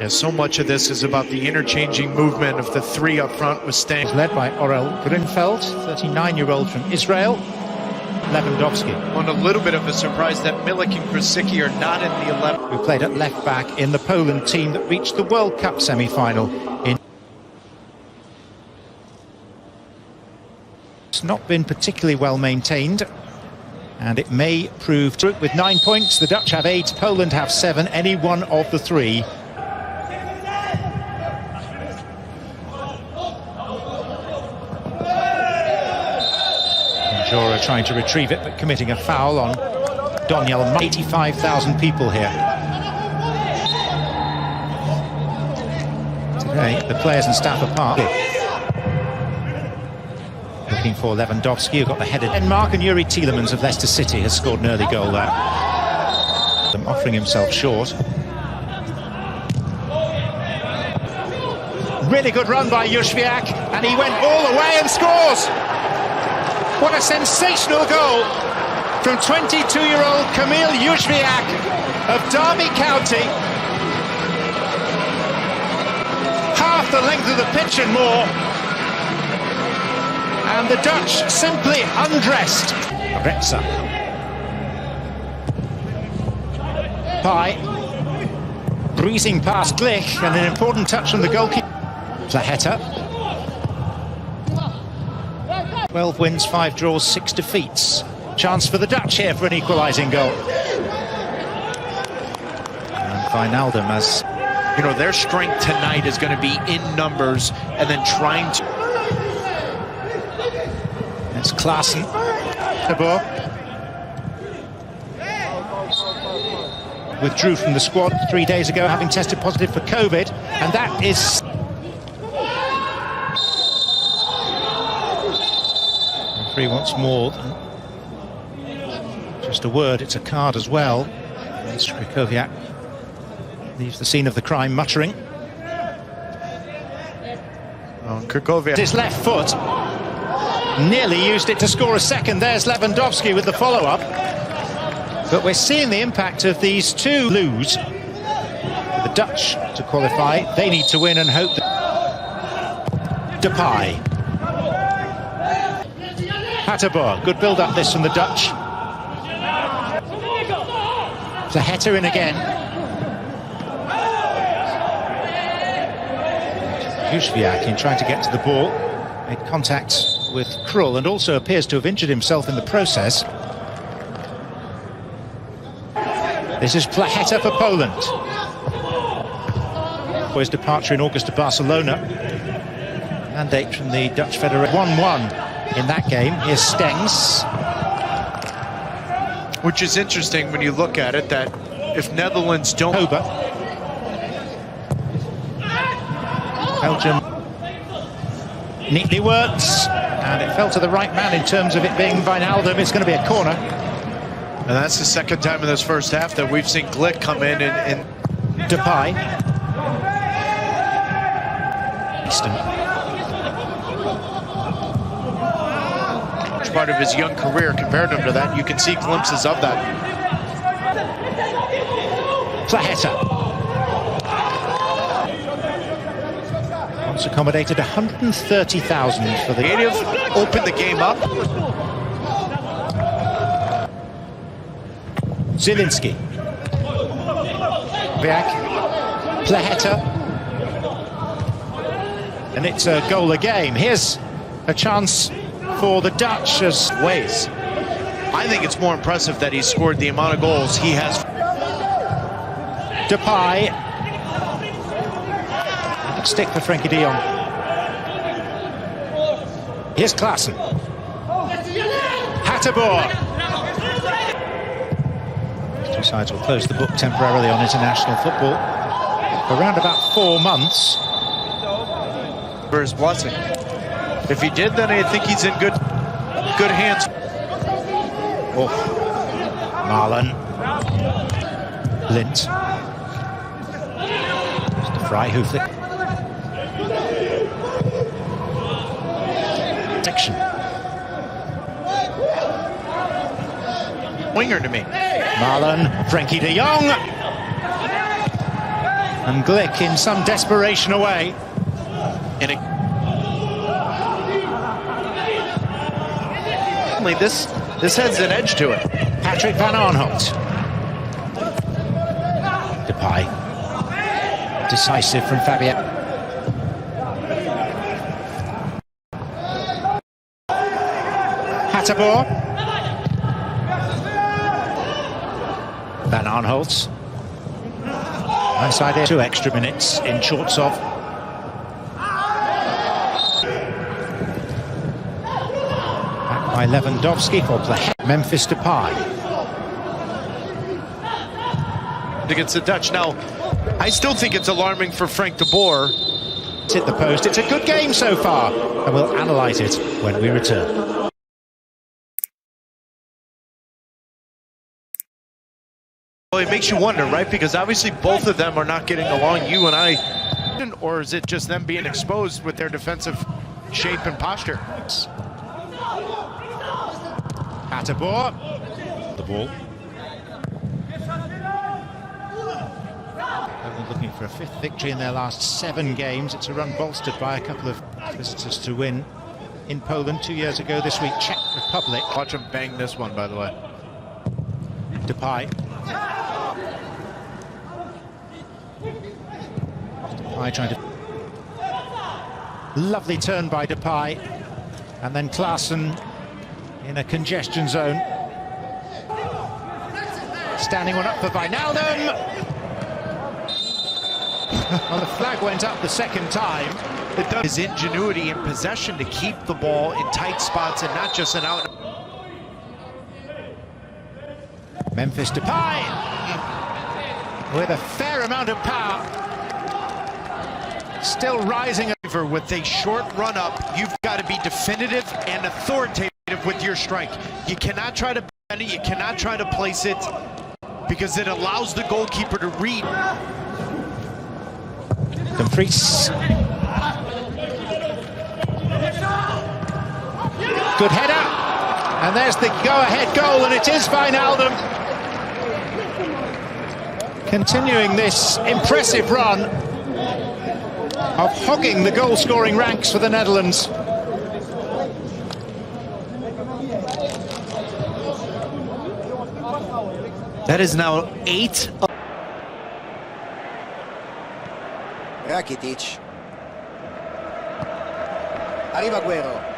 And so much of this is about the interchanging movement of the three up front with Stang. Led by Orel Grinfeld, 39-year-old from Israel. Lewandowski, On a little bit of a surprise that Milik and Krasicki are not in the 11. who played at left back in the Poland team that reached the World Cup semi-final. It's not been particularly well maintained, and it may prove to. With 9 points, the Dutch have 8, Poland have 7, any one of the three. Jora trying to retrieve it, but committing a foul on Doniel. 85,000 people here. Today, the players and staff are part. Looking for Lewandowski, who got the headed. Denmark, and Yuri Tielemans of Leicester City has scored an early goal there. Offering himself short. Really good run by Jóźwiak, and he went all the way and scores! What a sensational goal from 22-year-old Kamil Jóźwiak of Derby County. Half the length of the pitch and more. And the Dutch simply undressed. Retsa. Pai. Breezing past Glich, and an important touch from the goalkeeper. Plaheta. 12 wins, 5 draws, 6 defeats. Chance for the Dutch here for an equalising goal. And Wijnaldum, as You know, their strength tonight is going to be in numbers and then trying to. It's Klaassen. Tabor. Withdrew from the squad 3 days ago, having tested positive for COVID, and that is. Referee wants more than just a word, it's a card as well. Krikowiak leaves the scene of the crime muttering. Krikowiak. His left foot nearly used it to score a second. There's Lewandowski with the follow-up. But we're seeing the impact of these two lose. The Dutch to qualify, they need to win and hope that. Depay. Hatterboer, good build-up this from the Dutch. Plaheta in again. Jóźwiak in trying to get to the ball. Made contact with Krul and also appears to have injured himself in the process. This is Plaheta for Poland. For his departure in August to Barcelona. Mandate from the Dutch Federation. 1-1 in that game. Here's Stengs. Which is interesting when you look at it, that if Netherlands don't. Belgium neatly works, and it fell to the right man in terms of it being Wijnaldum. It's going to be a corner. And that's the second time in this first half that we've seen Glich come in and Depay. Easton. part of his young career. Compared him to that, you can see glimpses of that. Plaheta. Once accommodated 130,000 for the Native opened the game up. Zielinski. Back. Plaheta. And it's a goal a game. Here's a chance for the Dutch as ways. I think it's more impressive that he's scored the amount of goals he has. Depay. Stick for Frenkie de Jong. Here's Klaassen. Hatterboer. Two sides will close the book temporarily on international football for around about 4 months. For his blessing. If he did, then I think he's in good hands. Oh, Marlon. Lint. Mr. Freihofer. Section. Winger to me. Marlon, Frenkie de Jong. And Glick in some desperation away. And this has an edge to it. Patrick Van Aanholt. Depay. Decisive from Fabian. Hateboer. Van Aanholt. Nice idea. 2 extra minutes in Chortsov. Back by Lewandowski for play. Memphis Depay. Against the Dutch. Now, I still think it's alarming for Frank de Boer. It's hit the post. It's a good game so far, and we'll analyse it when we return. Well, it makes you wonder, right? Because obviously both of them are not getting along, you and I. Or is it just them being exposed with their defensive shape and posture? Hateboer. The ball. They're looking for a 5th victory in their last 7 games. It's a run bolstered by a couple of visitors to win in Poland 2 years ago this week. Czech Republic. Watch him bang this one, by the way. Depay. Depay trying to... Lovely turn by Depay. And then Klaassen in a congestion zone. Standing one up for Wijnaldum. Well, the flag went up the second time. It does his ingenuity and possession to keep the ball in tight spots and not just an out. Memphis Depay with a fair amount of power. Still rising over with a short run up. You've got to be definitive and authoritative with your strike. You cannot try to bend it, you cannot try to place it, because it allows the goalkeeper to read. Dumfries. Good header. And there's the go-ahead goal, and it is Wijnaldum. Continuing this impressive run of hogging the goal-scoring ranks for the Netherlands. That is now 8. Rakitic. Arriva Agüero.